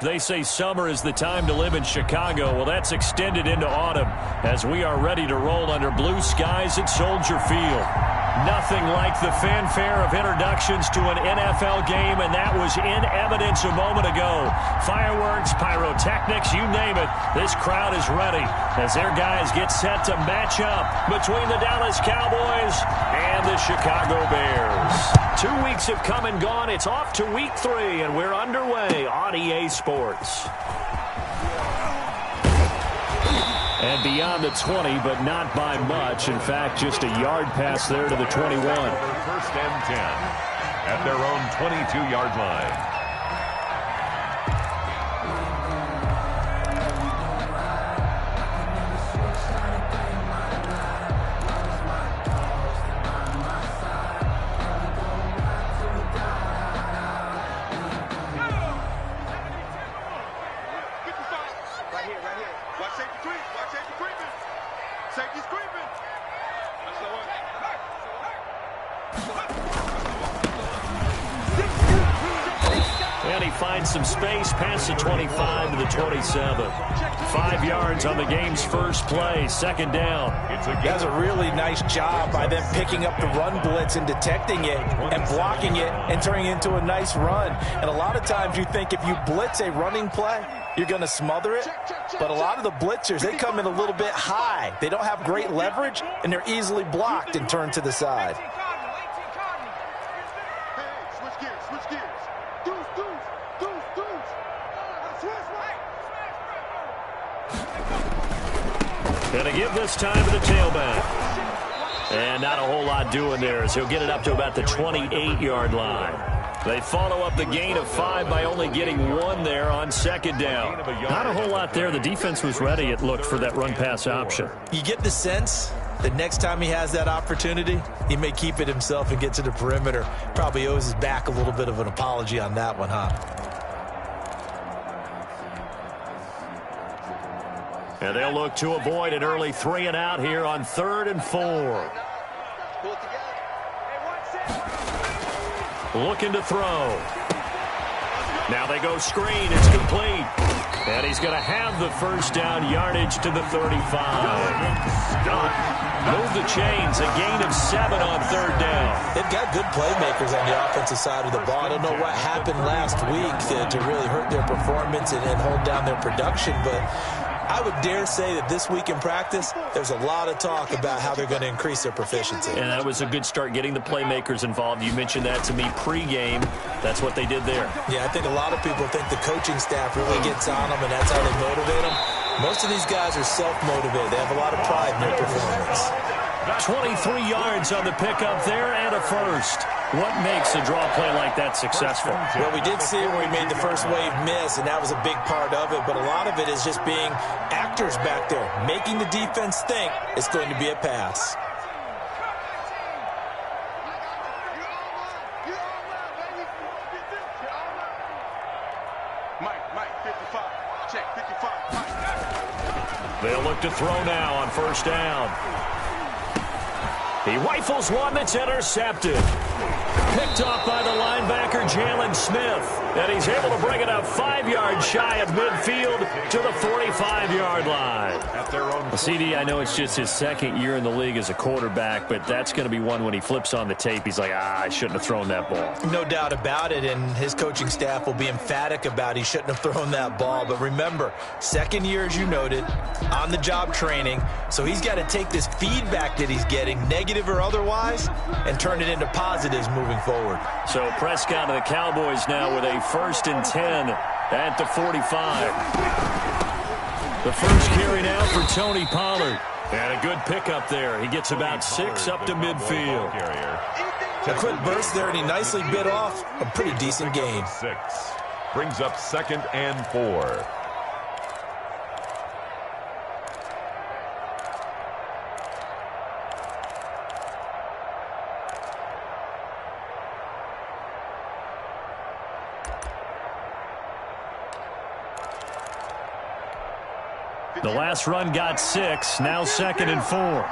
They say summer is the time to live in Chicago. Well, that's extended into autumn as we are ready to roll under blue skies at Soldier Field. Nothing like the fanfare of introductions to an NFL game, and that was in evidence a moment ago. Fireworks, pyrotechnics, you name it. This crowd is ready as their guys get set to match up between the Dallas Cowboys and the Chicago Bears. 2 weeks have come and gone. It's off to week 3, and we're underway on EA Sports. And beyond the 20, but not by much. In fact, just a yard pass there to the 21. First and 10 at their own 22-yard line. And he finds some space past the 25 to the 27. 5 yards on the game's first play, second down. That's a really nice job by them picking up the run blitz and detecting it and blocking it and turning it into a nice run. And a lot of times you think if you blitz a running play, you're going to smother it. But a lot of the blitzers, they come in a little bit high. They don't have great leverage, and they're easily blocked and turned to the side. Gonna give this time to the tailback. And not a whole lot doing there as he'll get it up to about the 28-yard line. They follow up the gain of 5 by only getting 1 there on second down. Not a whole lot there. The defense was ready, it looked, for that run-pass option. You get the sense that next time he has that opportunity, he may keep it himself and get to the perimeter. Probably owes his back a little bit of an apology on that one, huh? And they'll look to avoid an early 3 and out here on 3rd and 4. Looking to throw. Now they go screen. It's complete. And he's going to have the first down, yardage to the 35. Move the chains. A gain of 7 on 3rd down. They've got good playmakers on the offensive side of the ball. I don't know what happened last week to really hurt their performance and hold down their production, but I would dare say that this week in practice, there's a lot of talk about how they're going to increase their proficiency. And that was a good start, getting the playmakers involved. You mentioned that to me pregame. That's what they did there. Yeah, I think a lot of people think the coaching staff really gets on them, and that's how they motivate them. Most of these guys are self-motivated. They have a lot of pride in their performance. 23 yards on the pickup there and a first. What makes a draw play like that successful? Well, we did see it where he made the first wave miss, and that was a big part of it. But a lot of it is just being actors back there, making the defense think it's going to be a pass. Mike, 55. Check, 55. Mike. They'll look to throw now on first down. He rifles one that's intercepted. Picked off by the linebacker, Jalen Smith. And he's able to bring it up 5 yards shy of midfield to the 45-yard line. Well, CD, I know it's just his second year in the league as a quarterback, but that's going to be one when he flips on the tape. He's like, I shouldn't have thrown that ball. No doubt about it, and his coaching staff will be emphatic about he shouldn't have thrown that ball. But remember, second year, as you noted, on-the-job training, so he's got to take this feedback that he's getting, negative or otherwise, and turn it into positives moving forward. So Prescott and the Cowboys now with a 1st and 10 at the 45. The first carry now for Tony Pollard. And a good pickup there. He gets about 6 up to midfield. A quick burst there, and he nicely bit off a pretty decent gain. 6 brings up 2nd and 4. The last run got 6, now 2nd and 4.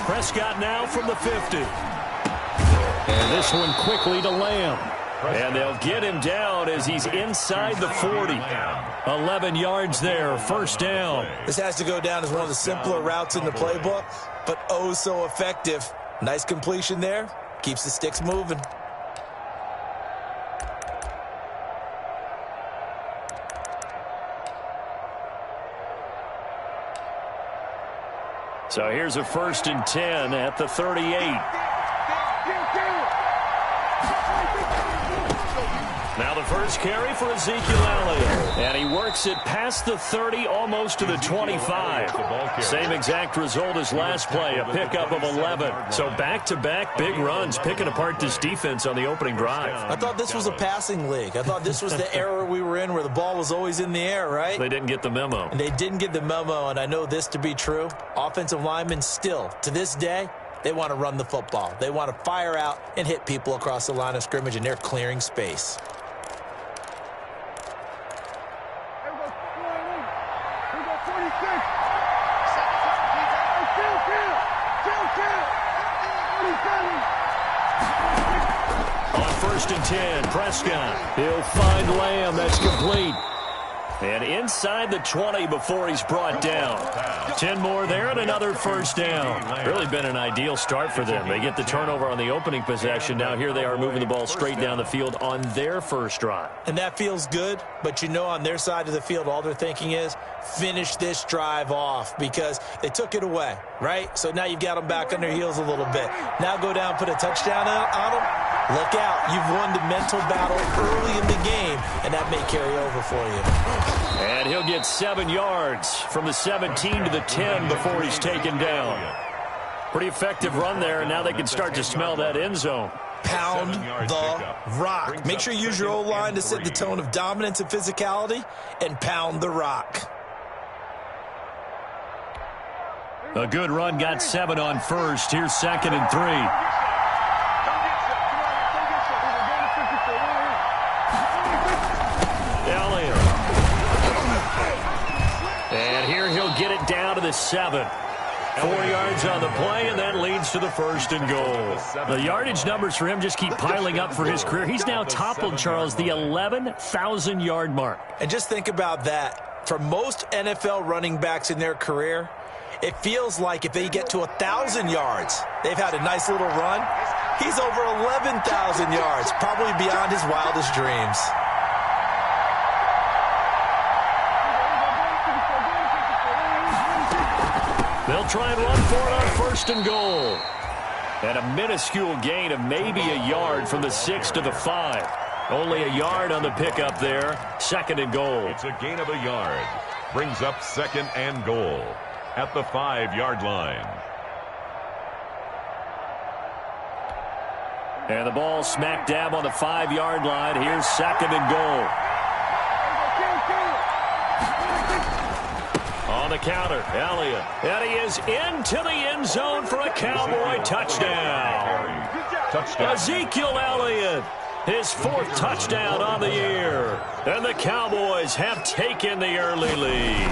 Prescott now from the 50. And This one quickly to Lamb. And they'll get him down as he's inside the 40. 11 yards there, first down. This has to go down as one of the simpler routes in the playbook, but oh so effective. Nice completion there. Keeps the sticks moving. So here's a 1st and 10 at the 38. Now the first carry for Ezekiel Elliott. And he works it past the 30, almost to the 25. Same exact result as last play, a pickup of 11. So back-to-back big runs, picking apart this defense on the opening drive. I thought this was a passing league. I thought this was the era we were in where the ball was always in the air, right? They didn't get the memo. And they didn't get the memo, and I know this to be true. Offensive linemen still, to this day, they want to run the football. They want to fire out and hit people across the line of scrimmage, and they're clearing space. On 1st and 10, Prescott. He'll find Lamb. That's complete. And inside the 20 before he's brought down. 10 more there and another first down. Really been an ideal start for them. They get the turnover on the opening possession. Now here they are moving the ball straight down the field on their first drive. And that feels good, but you know on their side of the field all they're thinking is finish this drive off because they took it away, right? So now you've got them back on their heels a little bit. Now go down, put a touchdown on them. Look out. You've won the mental battle early in the game, and that may carry over for you. And he'll get 7 yards from the 17 to the 10 before he's taken down. Pretty effective run there, and now they can start to smell that end zone. Pound the rock. Make sure you use your O-line to set the tone of dominance and physicality, and pound the rock. A good run, got 7 on first. Here's 2nd and 3. And here he'll get it down to the 7. 4 yards on the play, and that leads to the 1st and goal. The yardage numbers for him just keep piling up for his career. He's now toppled, Charles, the 11,000-yard mark. And just think about that. For most NFL running backs in their career, it feels like if they get to 1,000 yards, they've had a nice little run. He's over 11,000 yards, probably beyond his wildest dreams. They'll try and run for it on 1st and goal. And a minuscule gain of maybe a yard from the 6 to the 5. Only a yard on the pickup there. 2nd and goal. It's a gain of a yard. Brings up 2nd and goal at the 5-yard line. And the ball smack dab on the 5-yard line. Here's 2nd and goal. On the counter, Elliott. And he is into the end zone for a Cowboy touchdown. Ezekiel Elliott, his 4th touchdown on the year. And the Cowboys have taken the early lead.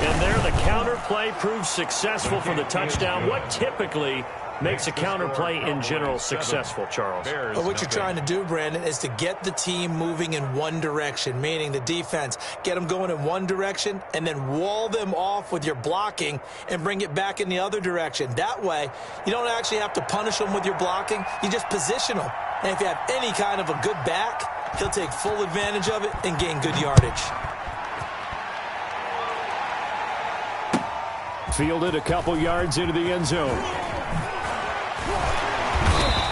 And there the counter play proves successful for the touchdown. What typically makes a counter play in general successful, Charles? Well, what you're trying to do, Brandon, is to get the team moving in one direction, meaning the defense. Get them going in one direction and then wall them off with your blocking and bring it back in the other direction. That way, you don't actually have to punish them with your blocking. You just position them. And if you have any kind of a good back, he'll take full advantage of it and gain good yardage. Fielded a couple yards into the end zone.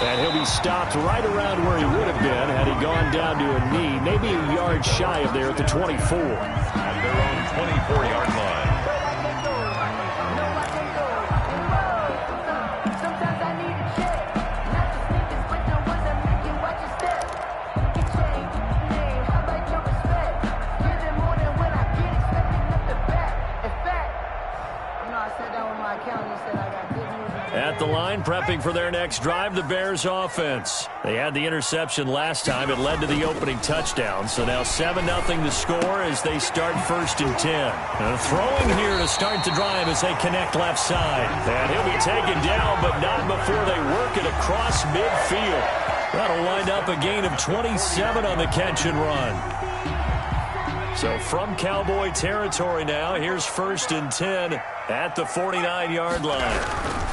And he'll be stopped right around where he would have been had he gone down to a knee, maybe a yard shy of there at the 24. At their own 24-yard line. At the line And prepping for their next drive, the Bears offense. They had the interception last time. It led to the opening touchdown. So now 7-0 the score as they start 1st and 10. Throwing here to start the drive as they connect left side. And he'll be taken down, but not before they work it across midfield. That'll wind up a gain of 27 on the catch and run. So from Cowboy territory now, here's 1st and 10 at the 49-yard line.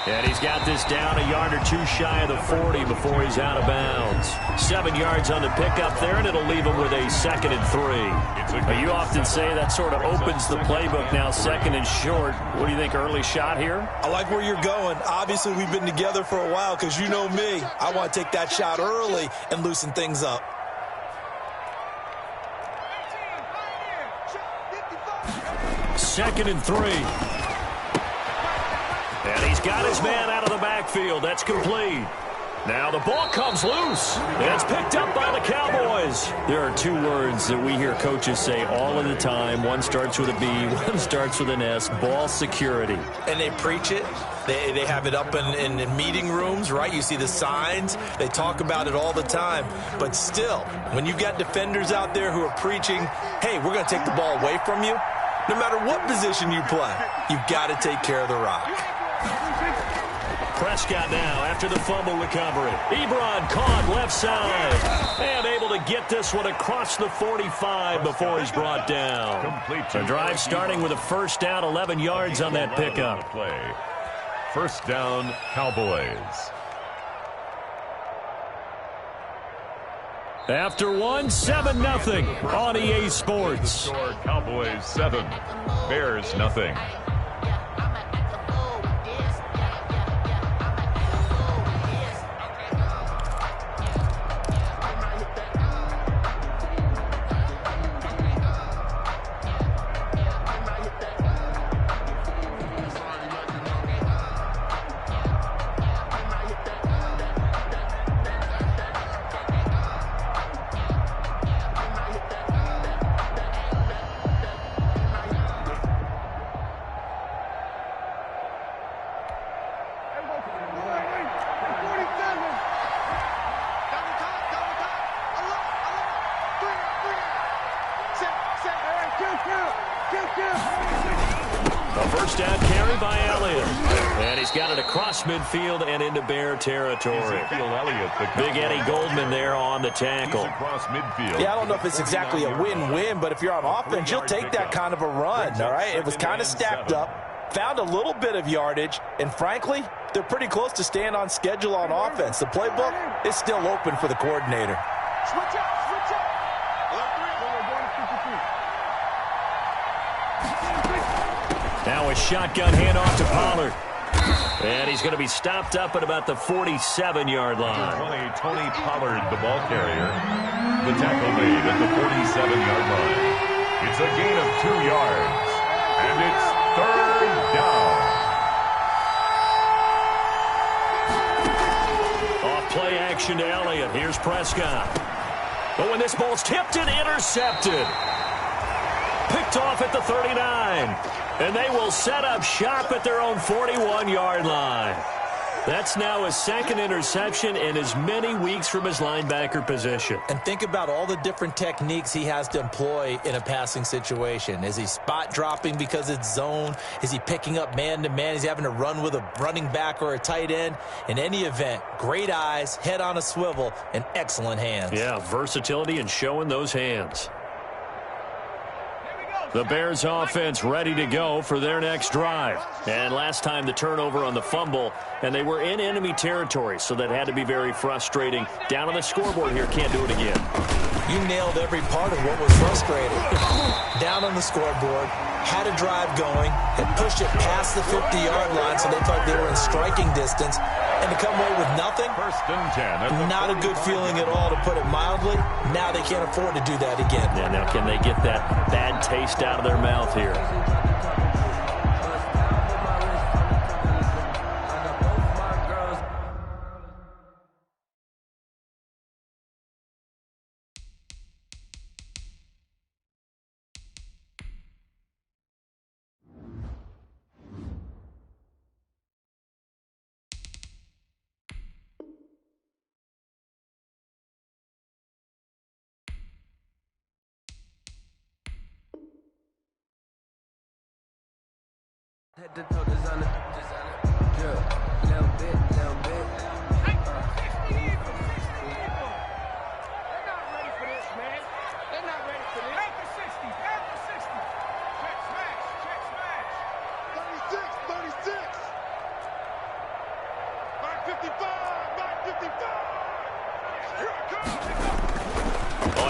And he's got this down a yard or two shy of the 40 before he's out of bounds. 7 yards on the pickup there, and it'll leave him with a 2nd and 3. But you often say that sort of opens the playbook now, 2nd and short. What do you think, early shot here? I like where you're going. Obviously, we've been together for a while because you know me. I want to take that shot early and loosen things up. Second and 3. And he's got his man out of the backfield. That's complete. Now the ball comes loose. And it's picked up by the Cowboys. There are 2 words that we hear coaches say all of the time. One starts with a B, one starts with an S. Ball security. And they preach it. They have it up in meeting rooms, right? You see the signs. They talk about it all the time. But still, when you've got defenders out there who are preaching, hey, we're going to take the ball away from you, no matter what position you play, you've got to take care of the rock. Prescott now after the fumble recovery. Ebron caught left side. And able to get this one across the 45 before he's brought down. The drive starting with a 1st down, 11 yards on that pickup. 1st down, Cowboys. After 7-0 on EA Sports. Cowboys 7, Bears nothing. A 1st down carry by Elliott. And he's got it across midfield and into Bear territory. Big Eddie Goldman there on the tackle. Yeah, I don't know if it's exactly a win-win, but if you're on offense, you'll take that kind of a run, all right? It was kind of stacked up, found a little bit of yardage, and frankly, they're pretty close to staying on schedule on offense. The playbook is still open for the coordinator. Switch out, switch out. Now a shotgun handoff to Pollard. And he's going to be stopped up at about the 47-yard line. Tony Pollard, the ball carrier. The tackle made at the 47-yard line. It's a gain of 2 yards. And it's 3rd down. Off play action to Elliott. Here's Prescott. But when this ball's tipped and intercepted. Picked off at the 39. And they will set up shop at their own 41-yard line. That's now his 2nd interception in as many weeks from his linebacker position. And think about all the different techniques he has to employ in a passing situation. Is he spot dropping because it's zone? Is he picking up man-to-man? Is he having to run with a running back or a tight end? In any event, great eyes, head on a swivel, and excellent hands. Yeah, versatility and showing those hands. The Bears offense ready to go for their next drive. And last time the turnover on the fumble, and they were in enemy territory, so that had to be very frustrating. Down on the scoreboard here, can't do it again. You nailed every part of what was frustrating. Down on the scoreboard, had a drive going, had pushed it past the 50-yard line so they thought they were in striking distance, and to come away with nothing, 1st and 10. Not a good feeling at all, to put it mildly. Now they can't afford to do that again. Yeah, now can they get that bad taste out of their mouth here? On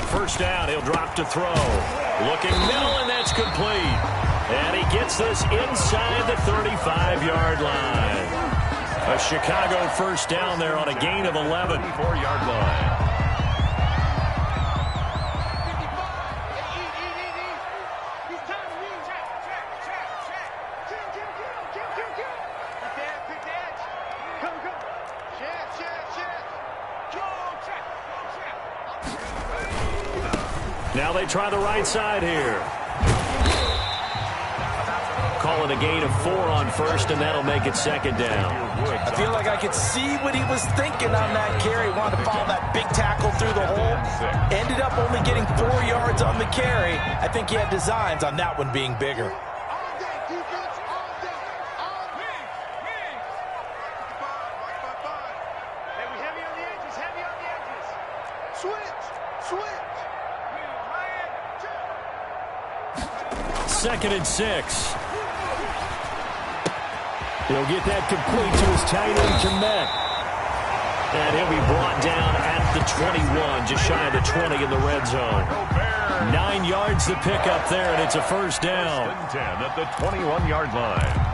first down, he'll drop to throw. Looking middle, and that's complete. And he gets this inside the 35-yard line. A Chicago first down there on a gain of 11. 4-yard line. Now they try the right side here. Call it a gain of 4 on first, and that'll make it second down. I feel like I could see what he was thinking on that carry. Wanted to follow that big tackle through the hole. Ended up only getting 4 yards on the carry. I think he had designs on that one being bigger. Second and 6. He'll get that complete to his tight end, Komet. And he'll be brought down at the 21, just shy of the 20 in the red zone. 9 yards to pick up there, and it's a first down. 10 at the 21-yard line.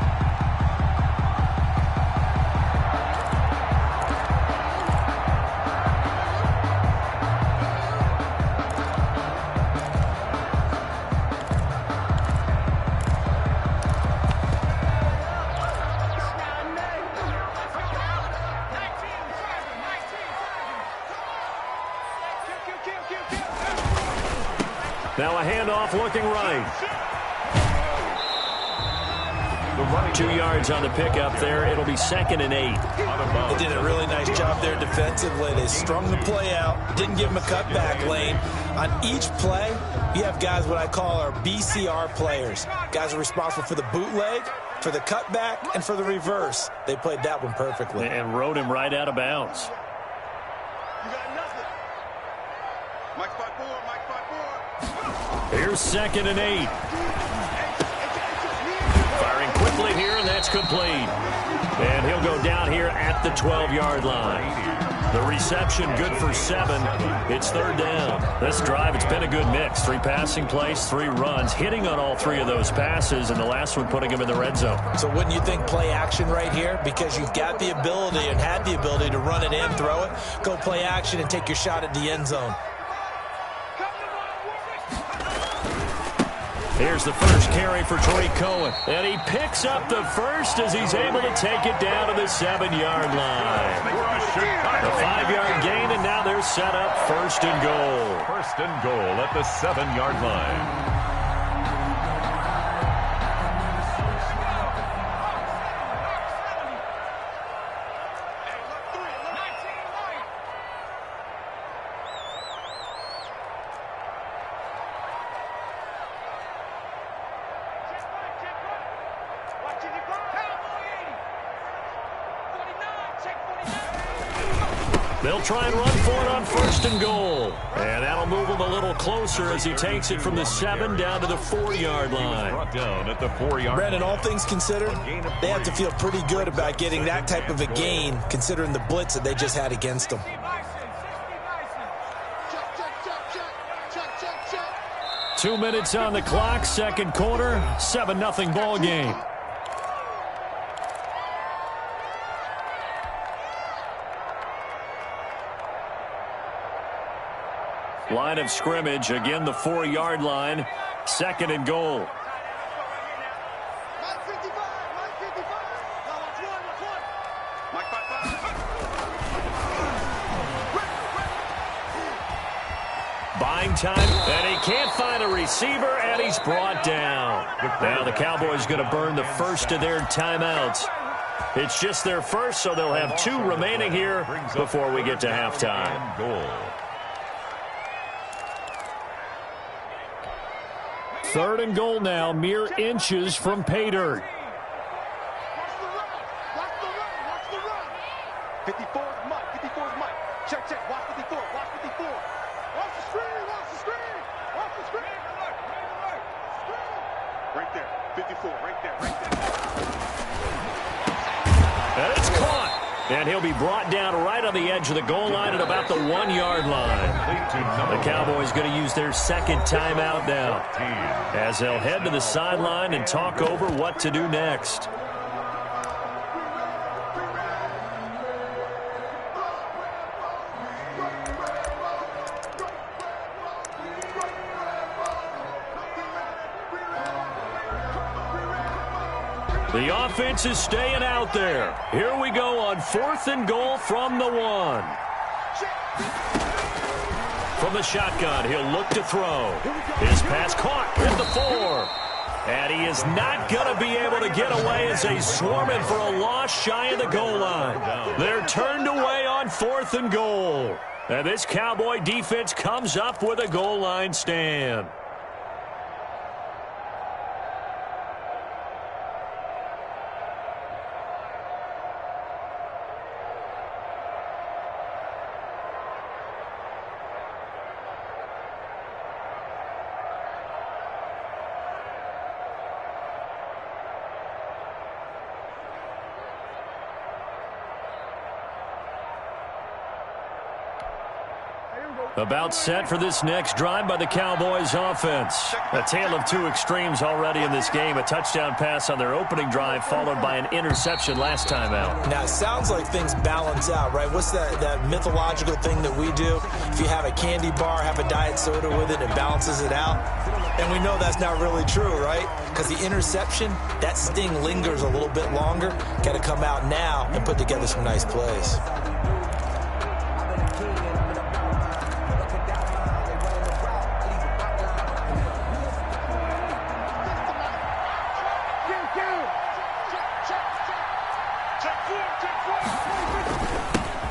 Now a handoff looking right. 2 yards on the pickup there. It'll be second and 8. They did a really nice job there defensively. They strung the play out, didn't give him a cutback lane. On each play, you have guys what I call our BCR players. Guys are responsible for the bootleg, for the cutback, and for the reverse. They played that one perfectly. And rode him right out of bounds. Here's second and 8. Firing quickly here, and that's complete. And he'll go down here at the 12-yard line. The reception good for 7. It's third down. This drive, it's been a good mix. 3 passing plays, 3 runs, hitting on all 3 of those passes, and the last one putting him in the red zone. So wouldn't you think play action right here? Because you've got the ability and had the ability to run it and throw it. Go play action and take your shot at the end zone. Here's the first carry for Tariq Cohen. And he picks up the first as he's able to take it down to the 7-yard line. A 5-yard gain, and now they're set up first and goal. First and goal at the 7-yard line. They'll try and run for it on first and goal. And that'll move him a little closer as he takes it from the 7 down to the 4-yard line. Brought down at the 4-yard line. Brandon, all things considered, they have to feel pretty good about getting that type of a gain, considering the blitz that they just had against them. Two minutes on the clock, second quarter, 7-0 ball game. Line of scrimmage, again the 4-yard line, second and goal. Buying time, and he can't find a receiver, and he's brought down. Now the Cowboys going to burn the first of their timeouts. It's just their first, so they'll have 2 remaining here before we get to halftime. Third and goal now, mere inches from pay dirt. 54 is Mike. 54 is Mike. Check, check. Watch 54. Watch 54. Watch the screen. Watch the screen. Watch the screen. Right there. 54. Right there. Right there. And it's caught. And he'll be brought down right on the edge of the goal line at about the 1-yard line. The Cowboys going to use their second timeout now, as they'll head to the sideline and talk over what to do next. The offense is staying out there. Here we go on 4th and goal from the 1. From the shotgun, he'll look to throw. His pass caught at the 4. And he is not going to be able to get away as they swarm him for a loss shy of the goal line. They're turned away on 4th and goal. And this Cowboy defense comes up with a goal line stand. About set for this next drive by the Cowboys offense. A tale of two extremes already in this game. A touchdown pass on their opening drive followed by an interception last time out. Now, it sounds like things balance out, right? What's that mythological thing that we do? If you have a candy bar, have a diet soda with it, it balances it out. And we know that's not really true, right? Because the interception, that sting lingers a little bit longer. Got to come out now and put together some nice plays.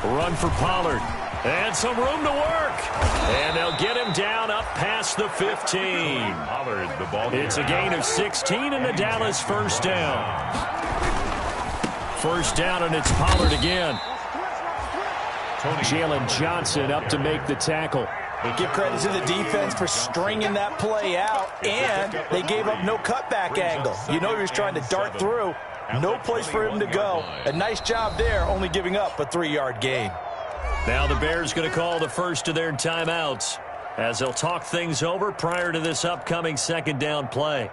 Run for Pollard. And some room to work. And they'll get him down up past the 15. Pollard, the ball. It's a gain of 16 and a Dallas first down. First down, and it's Pollard again. Jalen Johnson up to make the tackle. Give credit to the defense for stringing that play out, and they gave up no cutback angle. You know he was trying to dart through. No place for him to go. A nice job there, only giving up a 3-yard gain. Now the Bears going to call the first of their timeouts as they'll talk things over prior to this upcoming second down play.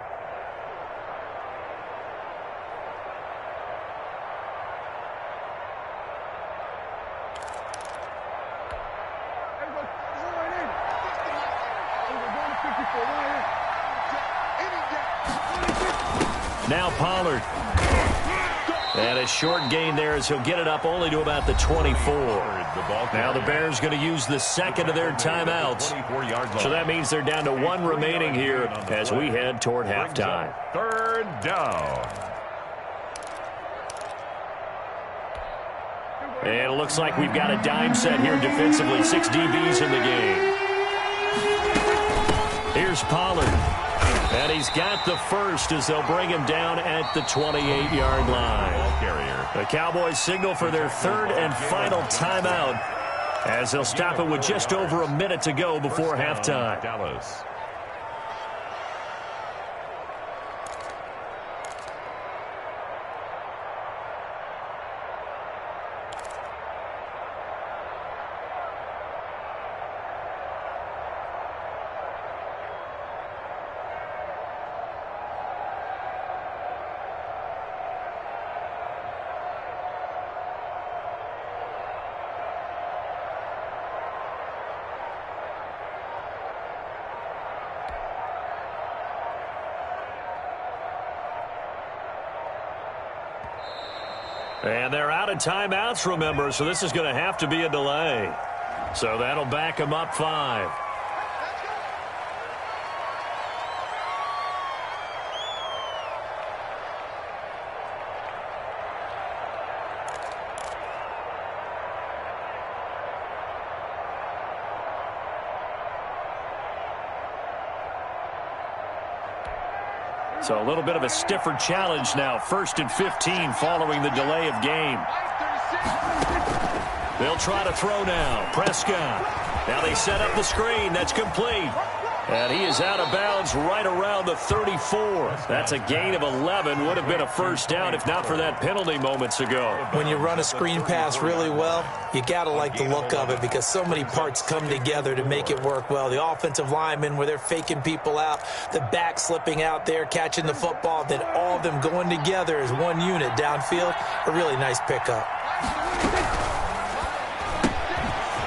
Now Pollard. And a short gain there as he'll get it up only to about the 24. Now the Bears going to use the second of their timeouts. So that means they're down to 1 remaining here as we head toward halftime. 3rd down. And it looks like we've got a dime set here defensively. 6 DBs in the game. Here's Pollard. And he's got the first as they'll bring him down at the 28-yard line. The Cowboys signal for their 3rd and final timeout as they'll stop it with just over a minute to go before halftime. Dallas. And they're out of timeouts, remember, so this is going to have to be a delay. So that'll back them up 5. So a little bit of a stiffer challenge now. 1st and 15 following the delay of game. They'll try to throw now. Prescott. Now they set up the screen. That's complete. And he is out of bounds right around the 34. That's a gain of 11. Would have been a first down if not for that penalty moments ago. When you run a screen pass really well, you got to like the look of it because so many parts come together to make it work well. The offensive linemen where they're faking people out, the back slipping out there, catching the football, then all of them going together as one unit downfield. A really nice pickup.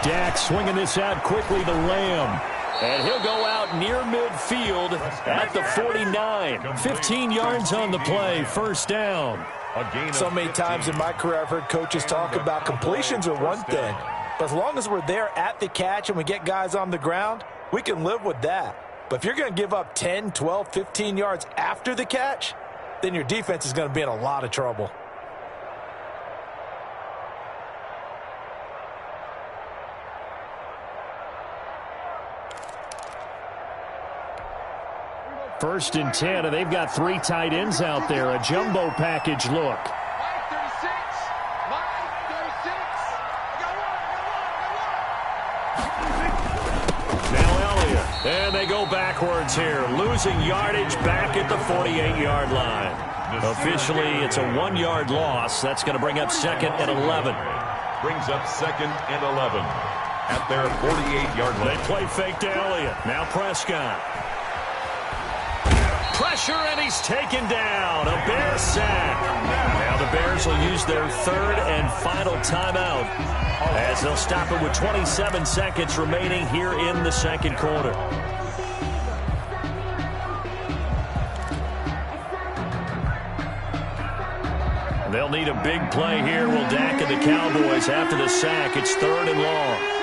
Dak swinging this out quickly to Lamb. And he'll go out near midfield at the 49. 15 yards on the play, first down. So many times in my career I've heard coaches talk about completions are one thing. But as long as we're there at the catch and we get guys on the ground, we can live with that. But if you're going to give up 10, 12, 15 yards after the catch, then your defense is going to be in a lot of trouble. First and 10, and they've got 3 tight ends out there. A jumbo package look. Now Elliott. And they go backwards here. Losing yardage back at the 48-yard line. Officially, it's a 1-yard loss. That's going to bring up second and 11. Brings up second and 11 at their 48-yard line. They play fake to Elliott. Now Prescott. Pressure, and he's taken down. A Bear sack. Now the Bears will use their 3rd and final timeout as they'll stop it with 27 seconds remaining here in the second quarter. They'll need a big play here. Will Dak and the Cowboys after the sack. It's 3rd and long.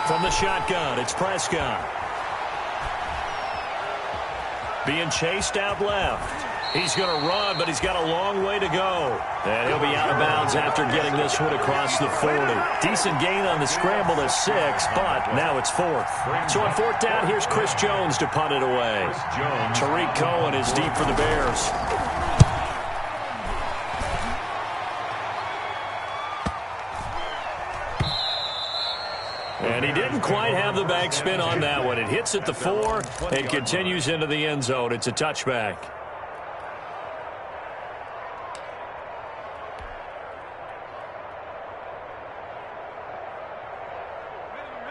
From the shotgun, it's Prescott. Being chased out left. He's going to run, but he's got a long way to go. And he'll be out of bounds after getting this one across the 40. Decent gain on the scramble to 6, but now it's 4th. So on 4th down, here's Chris Jones to punt it away. Tariq Cohen is deep for the Bears. And he didn't quite have the backspin on that one. It hits at the 4 and continues into the end zone. It's a touchback.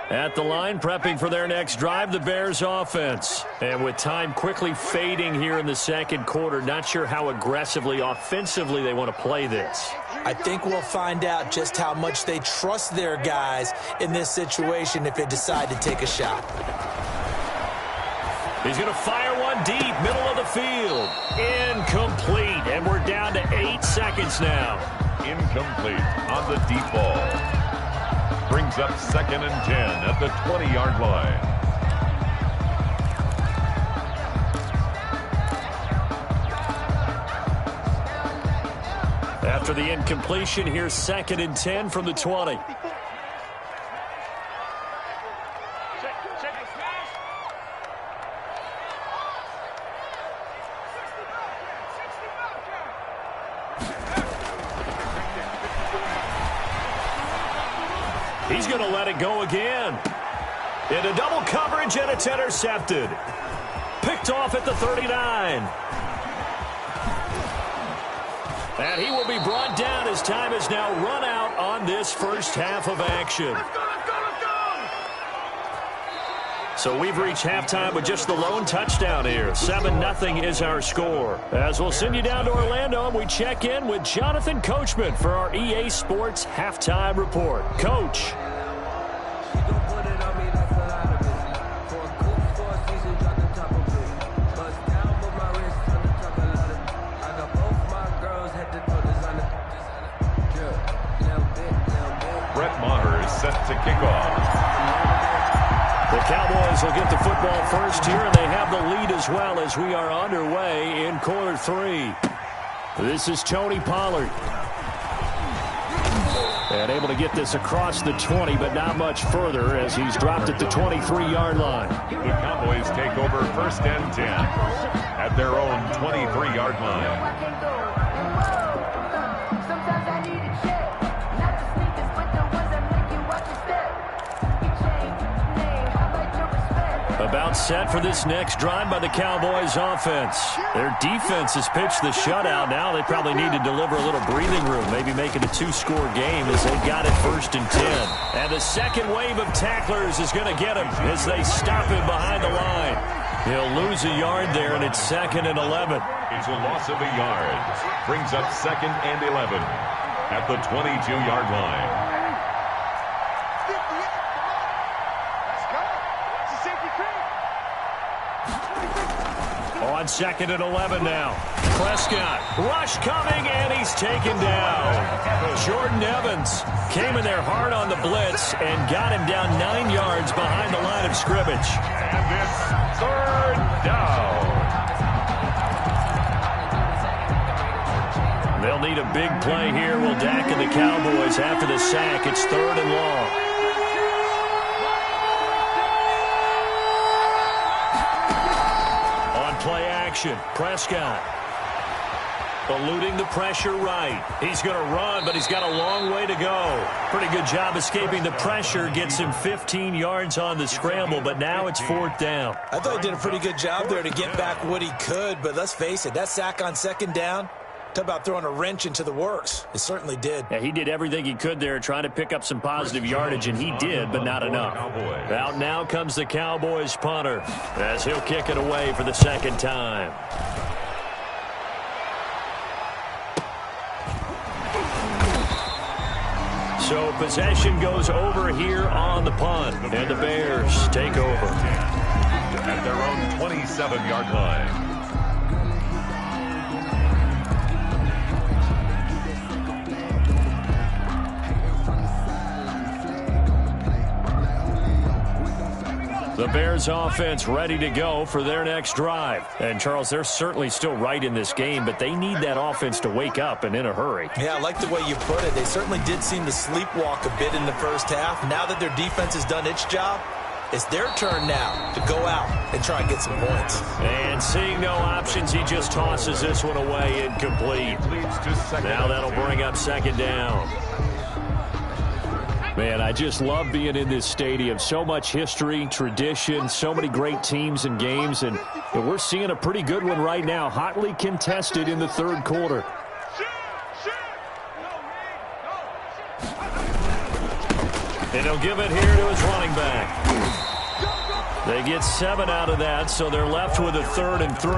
At the line, prepping for their next drive, the Bears offense. And with time quickly fading here in the second quarter, not sure how aggressively, offensively they want to play this. I think we'll find out just how much they trust their guys in this situation if they decide to take a shot. He's going to fire one deep, middle of the field. Incomplete, and we're down to 8 seconds now. Incomplete on the deep ball. Brings up second and 10 at the 20-yard line. After the incompletion, here's second and 10 from the 20. He's going to let it go again. Into double coverage, and it's intercepted. Picked off at the 39. And he will be brought down as time has now run out on this first half of action. So we've reached halftime with just the lone touchdown here. 7-0 is our score. As we'll send you down to Orlando, and we check in with Jonathan Coachman for our EA Sports Halftime Report. Coach. Set to kick off. The Cowboys will get the football first here, and they have the lead as well as we are underway in quarter 3. This is Tony Pollard. And able to get this across the 20, but not much further as he's dropped at the 23-yard line. The Cowboys take over first and 10 at their own 23-yard line. set for this next drive by the Cowboys offense. Their defense has pitched the shutout. Now they probably need to deliver a little breathing room, maybe make it a two-score game as they've got it 1st and 10. And the second wave of tacklers is going to get him as they stop him behind the line. He'll lose a yard there, and it's 2nd and 11. It's a loss of a yard. Brings up 2nd and 11 at the 22-yard line. On 2nd and 11 now. Prescott, rush coming, and he's taken down. Jordan Evans came in there hard on the blitz and got him down 9 yards behind the line of scrimmage. And it's 3rd down. They'll need a big play here. Will Dak and the Cowboys after the sack. It's 3rd and long. Play action. Prescott eluding the pressure right. He's going to run, but he's got a long way to go. Pretty good job escaping the pressure. Gets him 15 yards on the scramble, but now it's 4th down. I thought he did a pretty good job there to get back what he could, but let's face it, that sack on 2nd down, talk about throwing a wrench into the works. It certainly did. Yeah, he did everything he could there trying to pick up some positive yardage, and he did, but not enough. Out now comes the Cowboys punter as he'll kick it away for the 2nd time. So possession goes over here on the punt, and the Bears take over. At their own 27-yard line. The Bears offense ready to go for their next drive. And, Charles, they're certainly still right in this game, but they need that offense to wake up and in a hurry. Yeah, I like the way you put it. They certainly did seem to sleepwalk a bit in the first half. Now that their defense has done its job, it's their turn now to go out and try and get some points. And seeing no options, he just tosses this one away incomplete. Now that'll bring up 2nd down. Man, I just love being in this stadium. So much history, tradition, so many great teams and games, and we're seeing a pretty good one right now, hotly contested in the 3rd quarter. And he'll give it here to his running back. They get 7 out of that, so they're left with a 3rd and 3.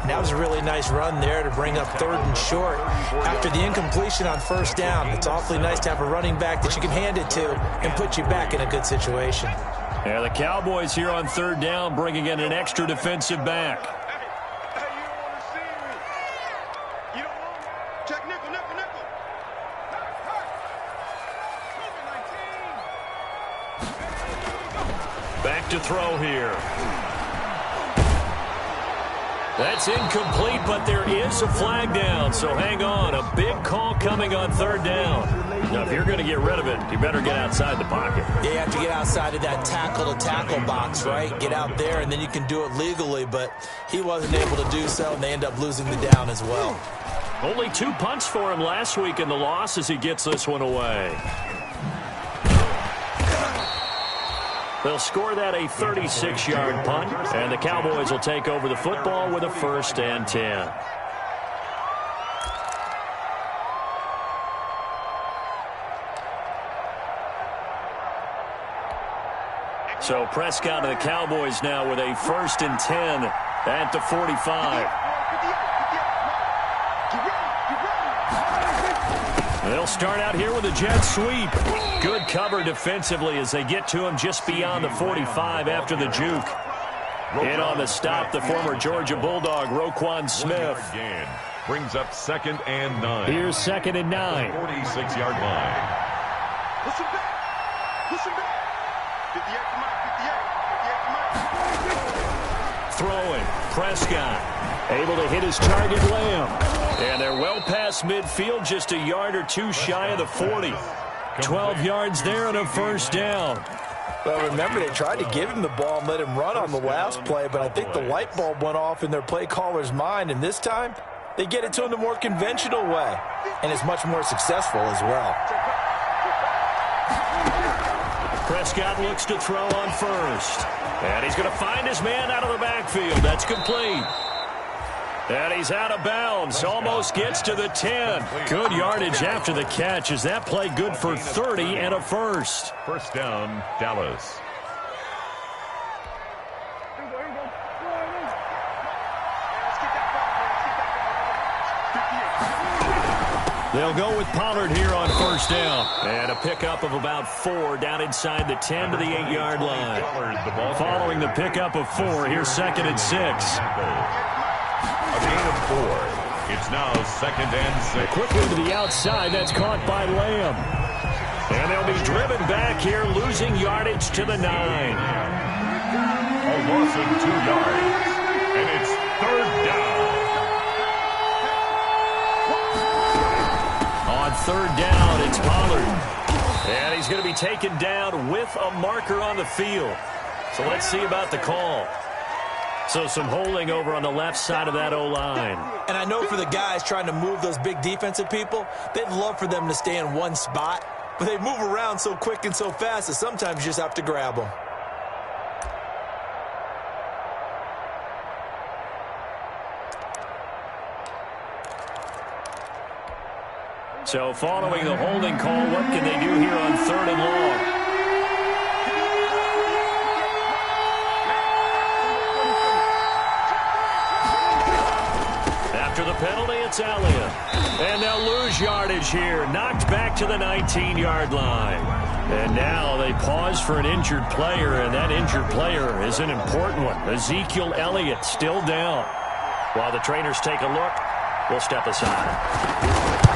That was a really nice run there to bring up 3rd and short. After the incompletion on 1st down, it's awfully nice to have a running back that you can hand it to and put you back in a good situation. Yeah, the Cowboys here on 3rd down, bringing in an extra defensive back. Back to throw here. That's incomplete, but there is a flag down, so hang on. A big call coming on 3rd down. Now, if you're going to get rid of it, you better get outside the pocket. Yeah, you have to get outside of that tackle-to-tackle box, right? Get out there, and then you can do it legally, but he wasn't able to do so, and they end up losing the down as well. Only 2 punts for him last week in the loss as he gets this one away. They'll score that a 36-yard punt, and the Cowboys will take over the football with a 1st and 10. So Prescott and the Cowboys now with a 1st and 10 at the 45. They'll start out here with a jet sweep. Good cover defensively as they get to him just beyond the 45 after the juke. In on the stop, the former Georgia Bulldog, Roquan Smith. Brings up 2nd and 9. Here's 2nd and 9. 46-yard line. Listen back. Listen back. 58 come out. 58 come out. 58 come out. Throwing. Prescott. Able to hit his target, Lamb. And they're well past midfield, just a yard or 2 shy of the 40. 12 yards there and a 1st down. Well, remember, they tried to give him the ball and let him run on the last play, but I think the light bulb went off in their play caller's mind, and this time they get it to him the more conventional way, and it's much more successful as well. Prescott looks to throw on first. And he's going to find his man out of the backfield. That's complete. And he's out of bounds. Almost gets to the 10. Good yardage after the catch. Is that play good for 30 and a first? First down, Dallas. They'll go with Pollard here on first down. And a pickup of about 4 down inside the 10 to the 8-yard line. Following the pickup of 4, here's 2nd and 6. A gain of 4. It's now 2nd and 6. Quickly to the outside. That's caught by Lamb. And they'll be driven back here, losing yardage to the 9. A loss of 2 yards. And it's 3rd down. On 3rd down, it's Pollard. And he's going to be taken down with a marker on the field. So let's see about the call. So some holding over on the left side of that O-line. And I know for the guys trying to move those big defensive people, they'd love for them to stay in one spot. But they move around so quick and so fast that sometimes you just have to grab them. So following the holding call, what can they do here on 3rd and long? After the penalty, it's Elliott. And they'll lose yardage here. Knocked back to the 19-yard line. And now they pause for an injured player, and that injured player is an important one. Ezekiel Elliott still down. While the trainers take a look, we'll step aside.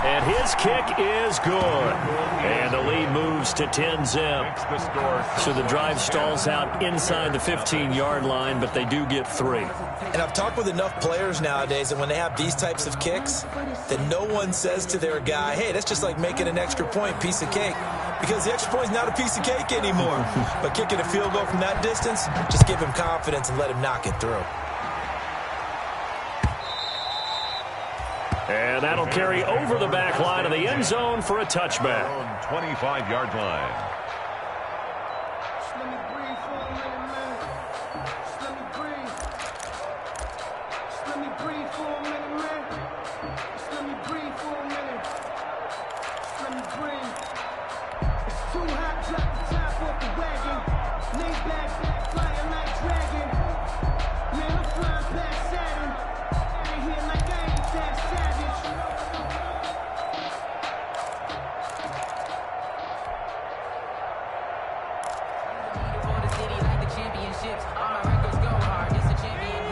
And his kick is good. And the lead moves to 10-zip. So the drive stalls out inside the 15-yard line, but they do get 3. And I've talked with enough players nowadays that when they have these types of kicks, that no one says to their guy, hey, that's just like making an extra point, piece of cake. Because the extra point is not a piece of cake anymore. But kicking a field goal from that distance, just give him confidence and let him knock it through. And that'll carry over the back line of the end zone for a touchback. 25-yard line.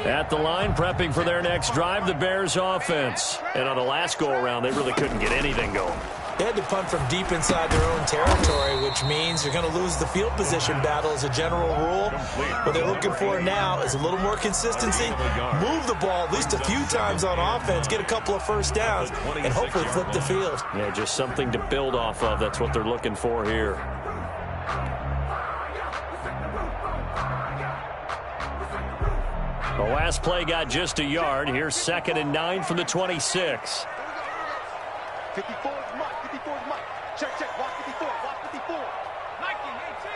At the line, prepping for their next drive, the Bears offense. And on the last go-around, they really couldn't get anything going. They had to punt from deep inside their own territory, which means you're going to lose the field position battle as a general rule. What they're looking for now is a little more consistency, move the ball at least a few times on offense, get a couple of first downs, and hopefully flip the field. Yeah, just something to build off of. That's what they're looking for here. The last play got just a yard. Here's 2nd and 9 from the 26. 54 is Mike. 54 is Mike. Check, check. Watch 54. Watch 54. Nike 18.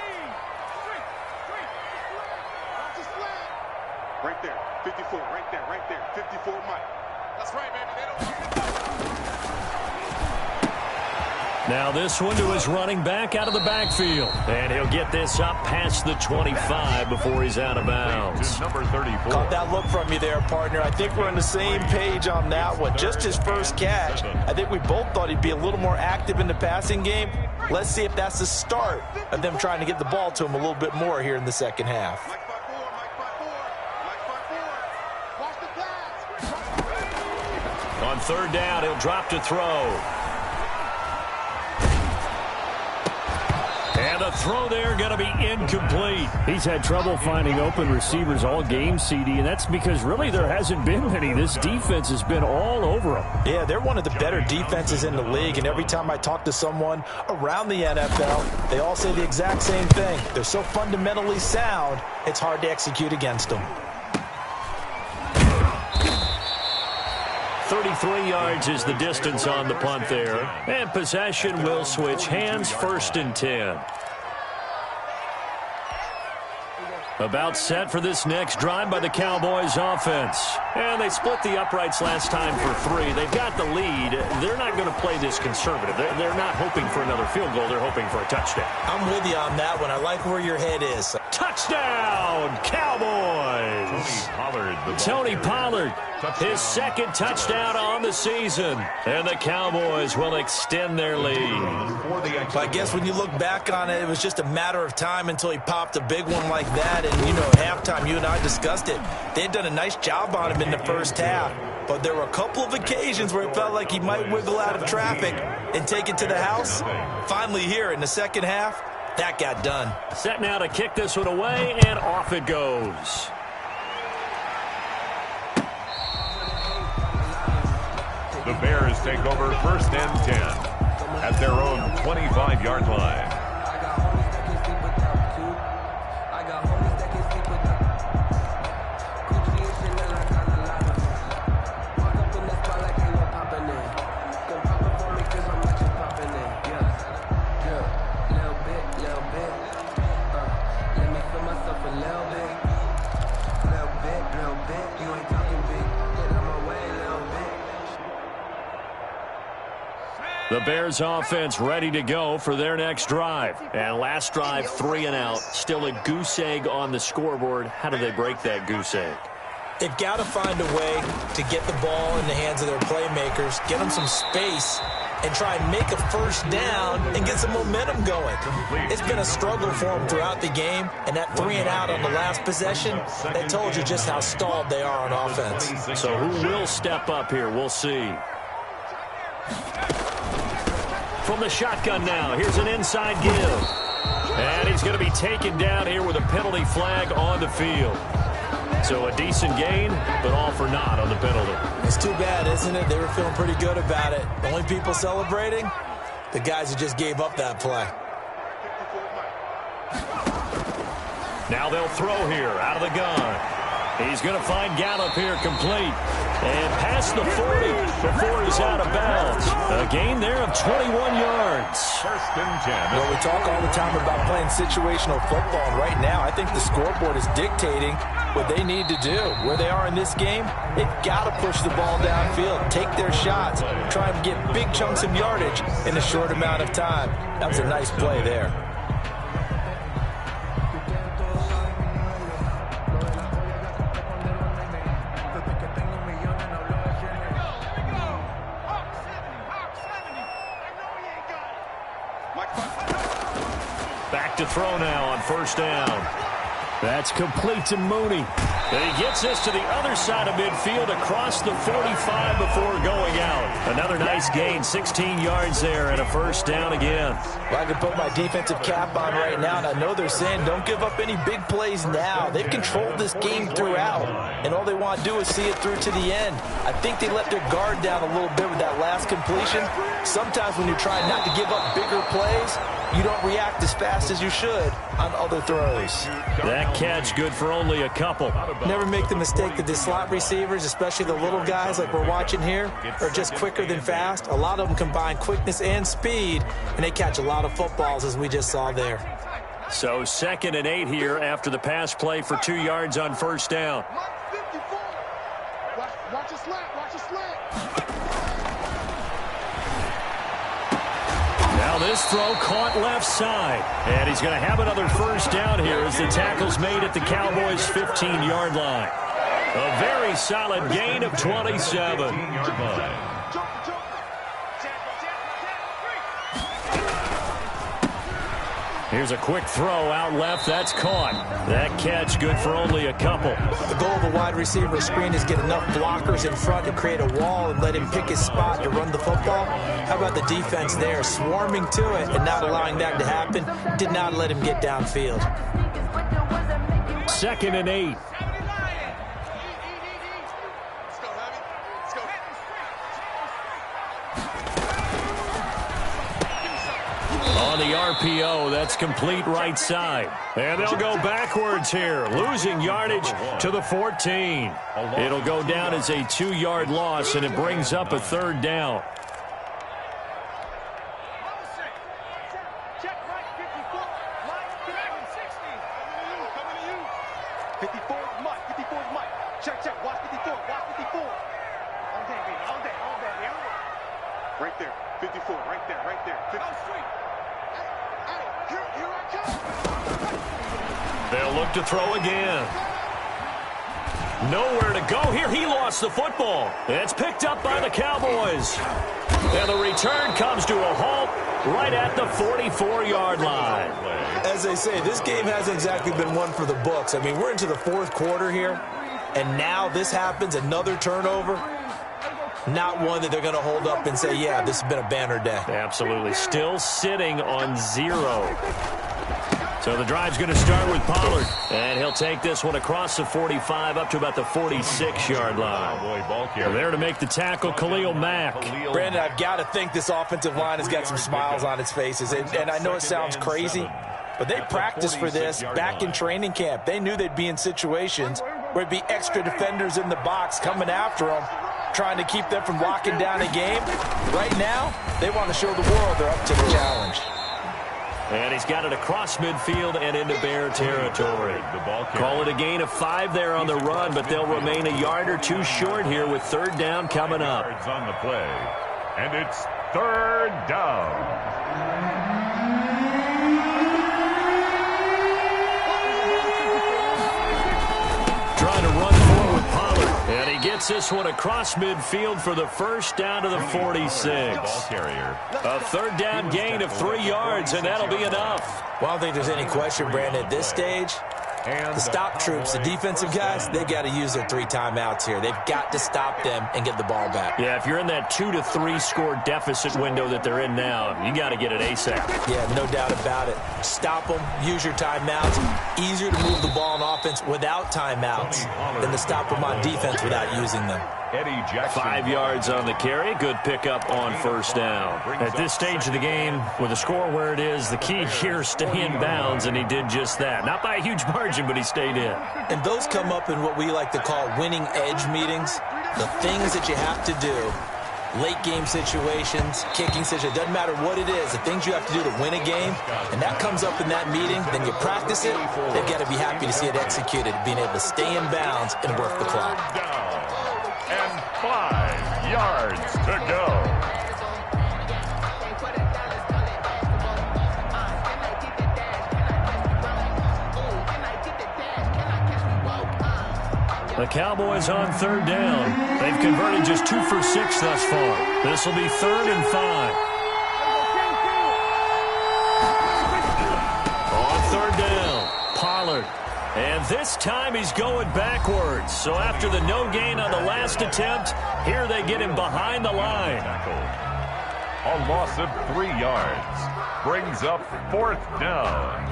Watch his flag. Right there. 54. Right there. Right there. 54 Mike. That's right, baby. They don't want to get Now this one to his running back out of the backfield. And he'll get this up past the 25 before he's out of bounds. Number 34. Caught that look from you there, partner. I think we're on the same page on that one. Just his first catch. I think we both thought he'd be a little more active in the passing game. Let's see if that's the start of them trying to get the ball to him a little bit more here in the second half. On 3rd down, he'll drop to throw. And the throw there going to be incomplete. He's had trouble finding open receivers all game, CD, and that's because really there hasn't been many. This defense has been all over him. Yeah, they're one of the better defenses in the league, and every time I talk to someone around the NFL, they all say the exact same thing. They're so fundamentally sound, it's hard to execute against them. 33 yards is the distance on the punt there. And possession will switch hands, 1st and 10. About set for this next drive by the Cowboys offense. And they split the uprights last time for 3. They've got the lead. They're not going to play this conservative. They're not hoping for another field goal. They're hoping for a touchdown. I'm with you on that one. I like where your head is. Touchdown, Cowboys! Tony Pollard, his 2nd touchdown on the season. And the Cowboys will extend their lead. I guess when you look back on it, it was just a matter of time until he popped a big one like that. And, you know, at halftime, you and I discussed it. They had done a nice job on him in the first half. But there were a couple of occasions where it felt like he might wiggle out of traffic and take it to the house. Finally here in the second half, that got done. Set now to kick this one away, and off it goes. The Bears take over 1st and 10 at their own 25-yard line. The Bears offense ready to go for their next drive. And last drive, 3 and out. Still a goose egg on the scoreboard. How do they break that goose egg? They've got to find a way to get the ball in the hands of their playmakers, get them some space, and try and make a first down and get some momentum going. It's been a struggle for them throughout the game, and that 3 and out on the last possession, that told you just how stalled they are on offense. So who will step up here? We'll see. From the shotgun now, here's an inside give. And he's going to be taken down here with a penalty flag on the field. So a decent gain, but all for naught on the penalty. It's too bad, isn't it? They were feeling pretty good about it. The only people celebrating, the guys who just gave up that play. Now they'll throw here out of the gun. He's going to find Gallup here complete. And past the 40 before he's out of bounds. A gain there of 21 yards. 1st and 10. Well, we talk all the time about playing situational football, and right now I think the scoreboard is dictating what they need to do. Where they are in this game, they've got to push the ball downfield, take their shots, try and get big chunks of yardage in a short amount of time. That was a nice play there. Back to throw now on 1st down. That's complete to Mooney. And he gets this to the other side of midfield across the 45 before going out. Another nice gain, 16 yards there and a 1st down again. Well, I can put my defensive cap on right now, and I know they're saying don't give up any big plays now. They've controlled this game throughout, and all they want to do is see it through to the end. I think they let their guard down a little bit with that last completion. Sometimes when you're trying not to give up bigger plays, you don't react as fast as you should on other throws. That catch good for only a couple. Never make the mistake that the slot receivers, especially the little guys like we're watching here, are just quicker than fast. A lot of them combine quickness and speed, and they catch a lot of footballs, as we just saw there. So 2nd and 8 here after the pass play for 2 yards on 1st down. Watch a slant, watch a slant. Now this throw caught left side. And he's going to have another 1st down here as the tackle's made at the Cowboys' 15-yard line. A very solid gain of 27. Here's a quick throw out left. That's caught. That catch good for only a couple. The goal of a wide receiver screen is get enough blockers in front to create a wall and let him pick his spot to run the football. How about the defense there, swarming to it and not allowing that to happen? Did not let him get downfield. 2nd and 8. on the RPO. That's complete right side. And they'll go backwards here, losing yardage to the 14. It'll go down as a 2-yard loss, and it brings up a third down. Right there, 54, right there, right there. 50. Hey, here I come. They'll look to throw again. Nowhere to go here. He lost the football. It's picked up by the Cowboys. And the return comes to a halt right at the 44-yard line. As they say, this game hasn't exactly been one for the books. I mean, we're into the fourth quarter here, and now this happens, another turnover. Not one that they're going to hold up and say, yeah, this has been a banner day. Absolutely. Still sitting on 0. So the drive's going to start with Pollard. And he'll take this one across the 45 up to about the 46-yard line. There to make the tackle, Khalil Mack. Brandon, I've got to think this offensive line has got some smiles on its faces. And I know it sounds crazy, but they practiced for this back in training camp. They knew they'd be in situations where it'd be extra defenders in the box coming after them, trying to keep them from locking down a game. Right now, they want to show the world they're up to the challenge. And he's got it across midfield and into Bear territory. Call it a gain of 5 there on the run, but they'll remain a yard or 2 short here with third down coming up. On the play, and it's third down. Trying to run forward with Pollard. And he gets this one across midfield for the first down to the 46. A third down gain of 3 yards, and that'll be enough. Well, I don't think there's any question, Brandon, at this stage, the stop troops, the defensive guys, they've got to use their 3 timeouts here. They've got to stop them and get the ball back. Yeah, if you're in that 2 to 3 score deficit window that they're in now, you got to get it ASAP. Yeah, no doubt about it. Stop them, use your timeouts. Easier to move the ball on offense without timeouts than to stop them on defense without using them. 5 yards on the carry. Good pickup on first down. At this stage of the game, with the score where it is, the key here is stay in bounds, and he did just that. Not by a huge margin, but he stayed in. And those come up in what we like to call winning edge meetings. The things that you have to do, late game situations, kicking situations, doesn't matter what it is, the things you have to do to win a game, and that comes up in that meeting, then you practice it, they've got to be happy to see it executed, being able to stay in bounds and work the clock. And 5 yards to go. The Cowboys on third down. They've converted just 2 for 6 thus far. This will be 3rd and 5. On third down, Pollard. And this time he's going backwards. So after the no gain on the last attempt, here they get him behind the line. A loss of 3 yards brings up 4th down.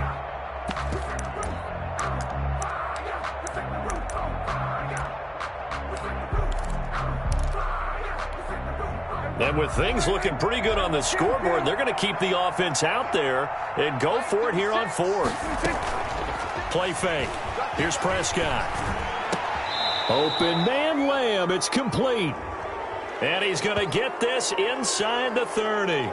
And with things looking pretty good on the scoreboard, they're going to keep the offense out there and go for it here on 4th. Play fake. Here's Prescott. Open man Lamb. It's complete. And he's going to get this inside the 30.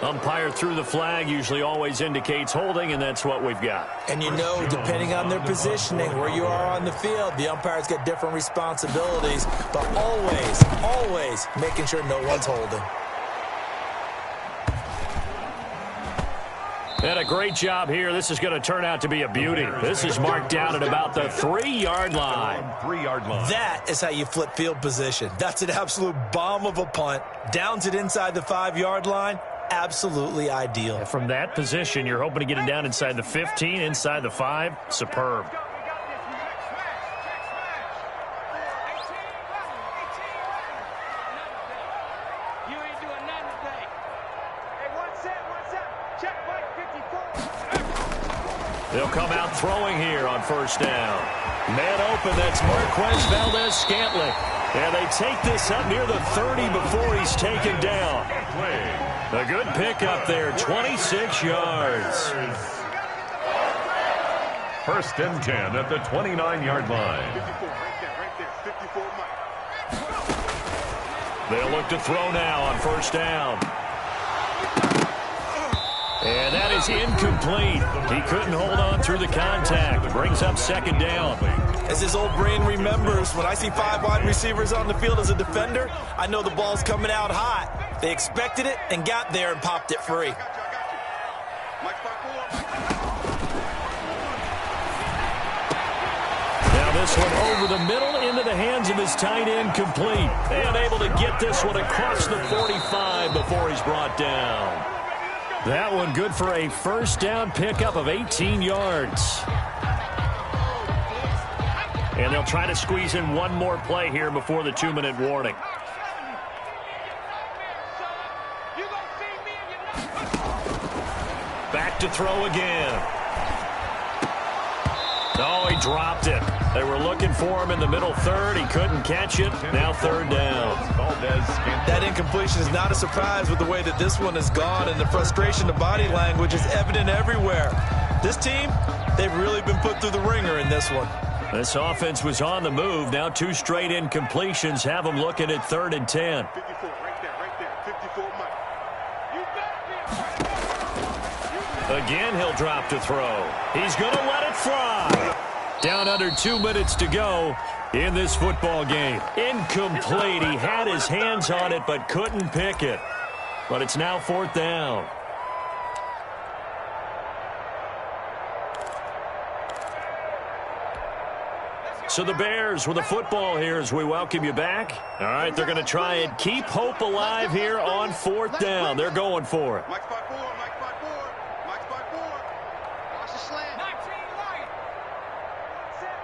Umpire threw the flag, usually always indicates holding, and that's what we've got. And you know, depending on their positioning, where you are on the field, the umpire's got different responsibilities, but always making sure no one's holding. And a great job here. This is going to turn out to be a beauty. This is marked down at about the 3-yard line. 3-yard line. That is how you flip field position. That's an absolute bomb of a punt. Downs it inside the 5-yard line. Absolutely ideal. From that position, you're hoping to get it down inside the 15, inside the 5. Superb. They'll come out throwing here on first down. Man open, that's Marquez Valdez-Scantling. And they take this up near the 30 before he's taken down. A good pickup there, 26 yards. First and 10 at the 29-yard line. They'll look to throw now on first down. And that is incomplete. He couldn't hold on through the contact. Brings up second down. As his old brain remembers, when I see 5 wide receivers on the field as a defender, I know the ball's coming out hot. They expected it and got there and popped it free. Now this one over the middle into the hands of his tight end, complete. And able to get this one across the 45 before he's brought down. That one good for a first down pickup of 18 yards. And they'll try to squeeze in one more play here before the 2-minute warning. Back to throw again. Oh, he dropped it. They were looking for him in the middle third. He couldn't catch it. Now third down. That incompletion is not a surprise with the way that this one has gone, and the frustration, the body language is evident everywhere. This team, they've really been put through the ringer in this one. This offense was on the move. Now 2 straight incompletions have them looking at 3rd and 10. 54, right there, 54, Mike. Again, he'll drop to throw. He's going to let it fly. Down under 2 minutes to go in this football game. Incomplete. He had his hands on it but couldn't pick it. But it's now 4th down. So the Bears with the football here as we welcome you back. All right, they're going to try and keep hope alive here on 4th down. They're going for it. Mike spot 4, Mike spot 4, Mike spot 4. Watch the slant. 19 right. Set.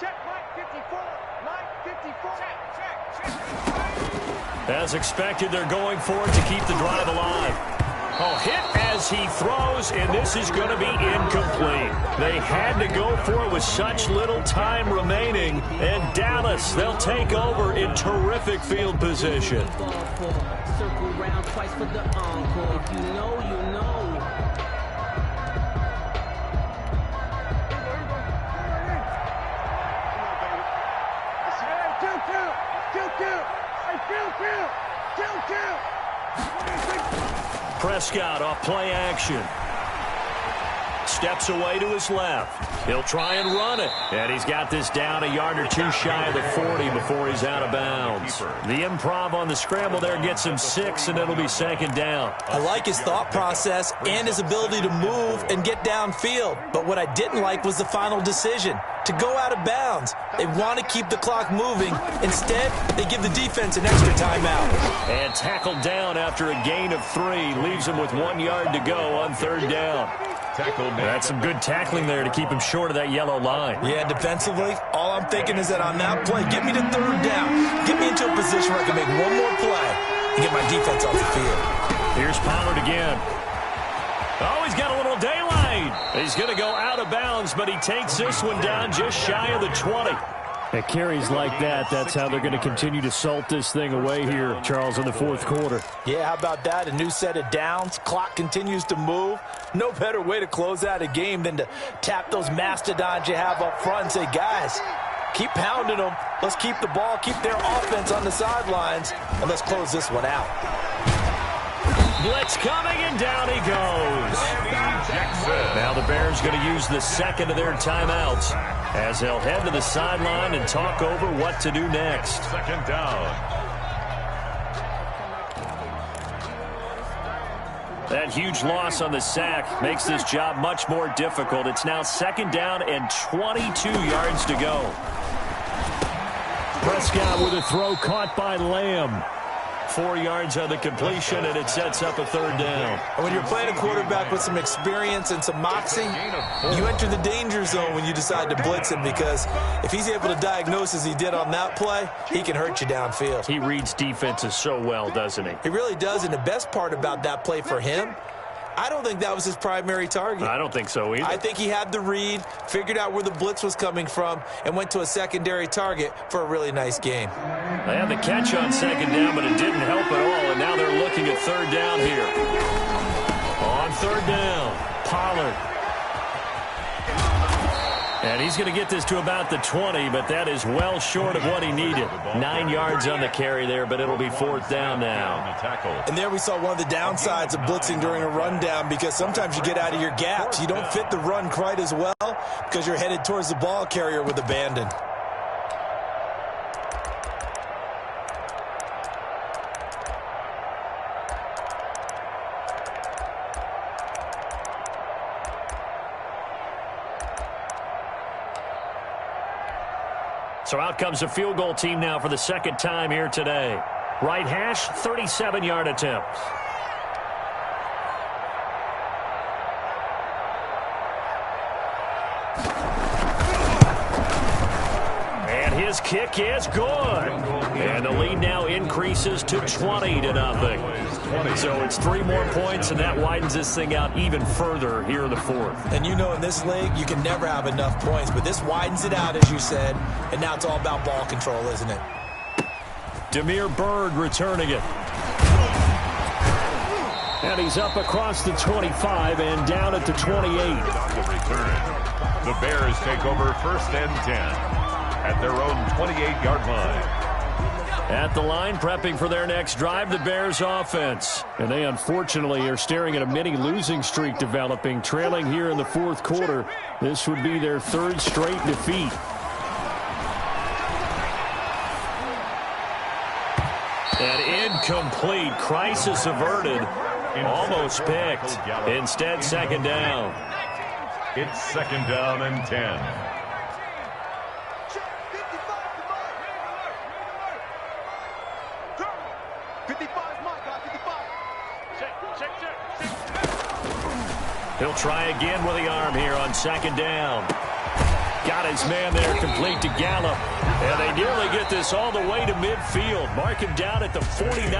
Check Mike 54. Mike 54. Check. As expected, they're going for it to keep the drive alive. Oh, hit as he throws, and this is going to be incomplete. They had to go for it with such little time remaining, and Dallas, they'll take over in terrific field position. Circle round twice for the encore. You know. Prescott off play action. Steps away to his left. He'll try and run it. And he's got this down a yard or two shy of the 40 before he's out of bounds. The improv on the scramble there gets him 6, and it'll be 2nd down. I like his thought process and his ability to move and get downfield. But what I didn't like was the final decision, to go out of bounds. They want to keep the clock moving. Instead, they give the defense an extra timeout. And tackled down after a gain of 3. Leaves him with 1 yard to go on 3rd down. That's some good tackling there to keep him short of that yellow line. Yeah, defensively, all I'm thinking is that on that play, get me to 3rd down. Get me into a position where I can make one more play and get my defense off the field. Here's Pollard again. Oh, he's got a little daylight. He's going to go out of bounds, but he takes this one down just shy of the 20. At carries like that, that's how they're going to continue to salt this thing away here, Charles, in the 4th quarter. Yeah, how about that? A new set of downs. Clock continues to move. No better way to close out a game than to tap those mastodons you have up front and say, guys, keep pounding them. Let's keep the ball, keep their offense on the sidelines, and let's close this one out. Blitz coming, and down he goes. Now the Bears going to use the 2nd of their timeouts as they'll head to the sideline and talk over what to do next. 2nd down. That huge loss on the sack makes this job much more difficult. It's now 2nd down and 22 yards to go. Prescott with a throw caught by Lamb. 4 yards on the completion, and it sets up a 3rd down. When you're playing a quarterback with some experience and some moxie, you enter the danger zone when you decide to blitz him, because if he's able to diagnose as he did on that play, he can hurt you downfield. He reads defenses so well, doesn't he? He really does, and the best part about that play for him I don't think that was his primary target. I don't think so either. I think he had the read, figured out where the blitz was coming from, and went to a secondary target for a really nice game. They had the catch on second down, but it didn't help at all, and now they're looking at third down here. On third down, Pollard. And he's going to get this to about the 20, but that is well short of what he needed. 9 yards on the carry there, but it'll be fourth down now. And there we saw one of the downsides of blitzing during a rundown, because sometimes you get out of your gaps. You don't fit the run quite as well because you're headed towards the ball carrier with abandon. So out comes the field goal team now for the second time here today. Right hash, 37-yard attempt. And his kick is good. And the lead now increases to 20-0. So it's 3 more points, and that widens this thing out even further here in the fourth. And you know, in this league, you can never have enough points, but this widens it out, as you said, and now it's all about ball control, isn't it? Demir Bird returning it. And he's up across the 25 and down at the 28. The Bears take over first and 10 at their own 28-yard line. At the line, prepping for their next drive, the Bears offense. And they unfortunately are staring at a mini losing streak developing, trailing here in the fourth quarter. This would be their 3rd straight defeat. And incomplete. Crisis averted. Almost picked. Instead, second down. It's second down and 10. He'll try again with the arm here on second down. Got his man there, complete to Gallup. And they nearly get this all the way to midfield. Mark him down at the 49.